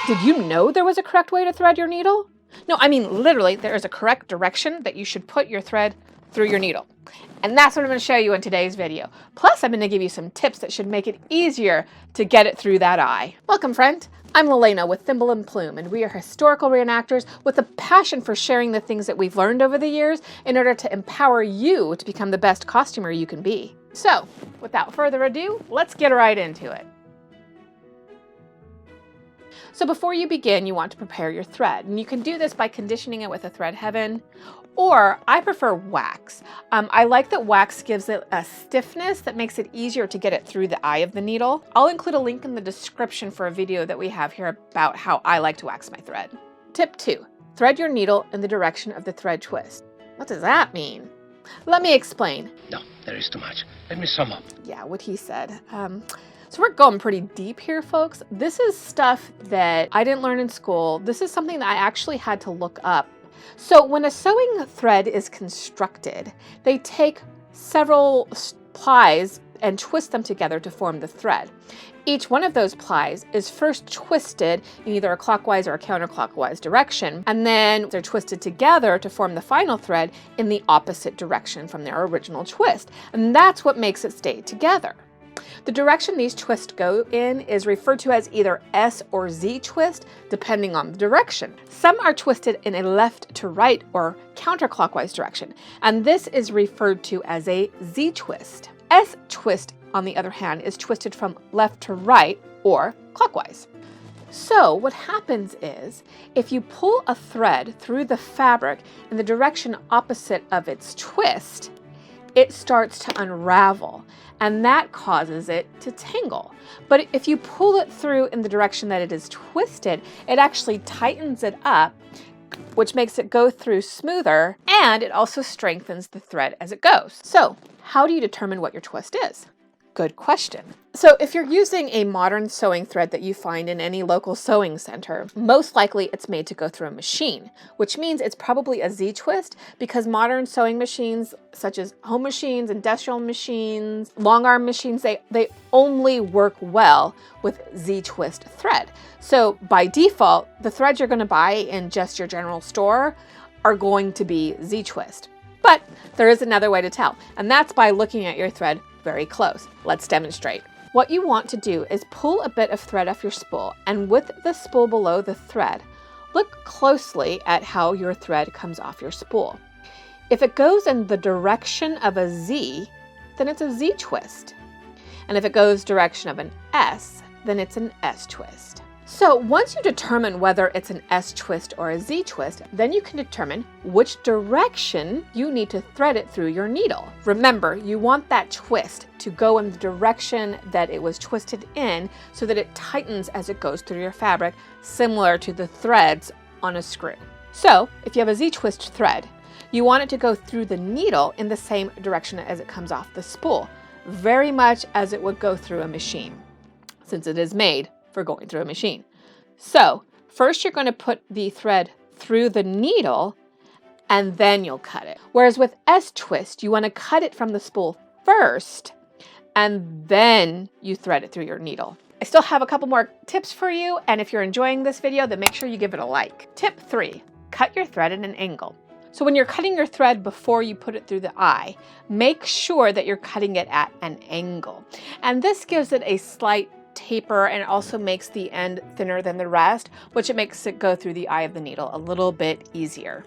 Did you know there was a correct way to thread your needle? No, I mean literally there is a correct direction that you should put your thread through your needle. And that's what I'm going to show you in today's video. Plus, I'm going to give you some tips that should make it easier to get it through that eye. Welcome, friend. I'm Elena with Thimble and Plume, and we are historical reenactors with a passion for sharing the things that we've learned over the years in order to empower you to become the best costumer you can be. So, without further ado, let's get right into it. So before you begin, you want to prepare your thread, and you can do this by conditioning it with a thread heaven, or I prefer wax. I like that wax gives it a stiffness that makes it easier to get it through the eye of the needle. I'll include a link in the description for a video that we have here about how I like to wax my thread. Tip 2, thread your needle in the direction of the thread twist. What does that mean? Let me explain. No, there is too much. Let me sum up. Yeah, what he said. So we're going pretty deep here, folks. This is stuff that I didn't learn in school. This is something that I actually had to look up. So when a sewing thread is constructed, they take several plies and twist them together to form the thread. Each one of those plies is first twisted in either a clockwise or a counterclockwise direction, and then they're twisted together to form the final thread in the opposite direction from their original twist. And that's what makes it stay together. The direction these twists go in is referred to as either S or Z twist, depending on the direction. Some are twisted in a left to right or counterclockwise direction, and this is referred to as a Z twist. S twist, on the other hand, is twisted from left to right or clockwise. So what happens is, if you pull a thread through the fabric in the direction opposite of its twist, it starts to unravel, and that causes it to tangle. But if you pull it through in the direction that it is twisted, it actually tightens it up, which makes it go through smoother, and it also strengthens the thread as it goes. So, how do you determine what your twist is? Good question. So if you're using a modern sewing thread that you find in any local sewing center, most likely it's made to go through a machine, which means it's probably a Z-twist, because modern sewing machines, such as home machines, industrial machines, long arm machines, they only work well with Z-twist thread. So by default, the threads you're going to buy in just your general store are going to be Z-twist. But there is another way to tell, and that's by looking at your thread very close. Let's demonstrate. What you want to do is pull a bit of thread off your spool, and with the spool below the thread, look closely at how your thread comes off your spool. If it goes in the direction of a Z, then it's a Z twist. And if it goes direction of an S, then it's an S twist. So once you determine whether it's an S twist or a Z twist, then you can determine which direction you need to thread it through your needle. Remember, you want that twist to go in the direction that it was twisted in so that it tightens as it goes through your fabric, similar to the threads on a screw. So if you have a Z twist thread, you want it to go through the needle in the same direction as it comes off the spool, very much as it would go through a machine, since it is made for going through a machine. So first you're going to put the thread through the needle and then you'll cut it. Whereas with S twist, you want to cut it from the spool first and then you thread it through your needle. I still have a couple more tips for you, and if you're enjoying this video, then make sure you give it a like. Tip 3, cut your thread at an angle. So when you're cutting your thread before you put it through the eye, make sure that you're cutting it at an angle. And this gives it a slight taper and also makes the end thinner than the rest, which it makes it go through the eye of the needle a little bit easier.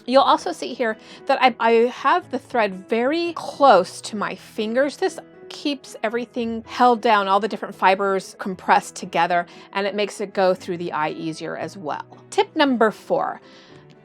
You'll also see here that I have the thread very close to my fingers. This keeps everything held down, all the different fibers compressed together, and it makes it go through the eye easier as well. Tip number 4,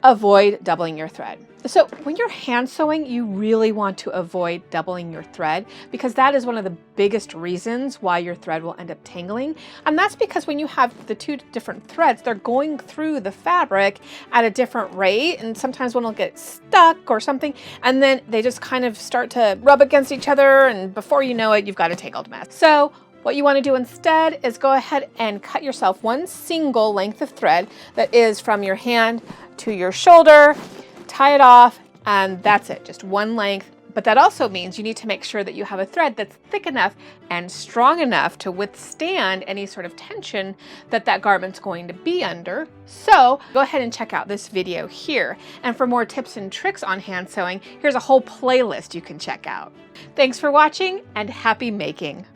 avoid doubling your thread. So when you're hand sewing, you really want to avoid doubling your thread, because that is one of the biggest reasons why your thread will end up tangling. And that's because when you have the two different threads, they're going through the fabric at a different rate, and sometimes one will get stuck or something, and then they just kind of start to rub against each other, and before you know it, you've got a tangled mess. So what you want to do instead is go ahead and cut yourself one single length of thread that is from your hand to your shoulder, tie it off, and that's it, just one length, But that also means you need to make sure that you have a thread that's thick enough and strong enough to withstand any sort of tension that that garment's going to be under. So go ahead and check out this video here. And for more tips and tricks on hand sewing, here's a whole playlist you can check out. Thanks for watching and happy making.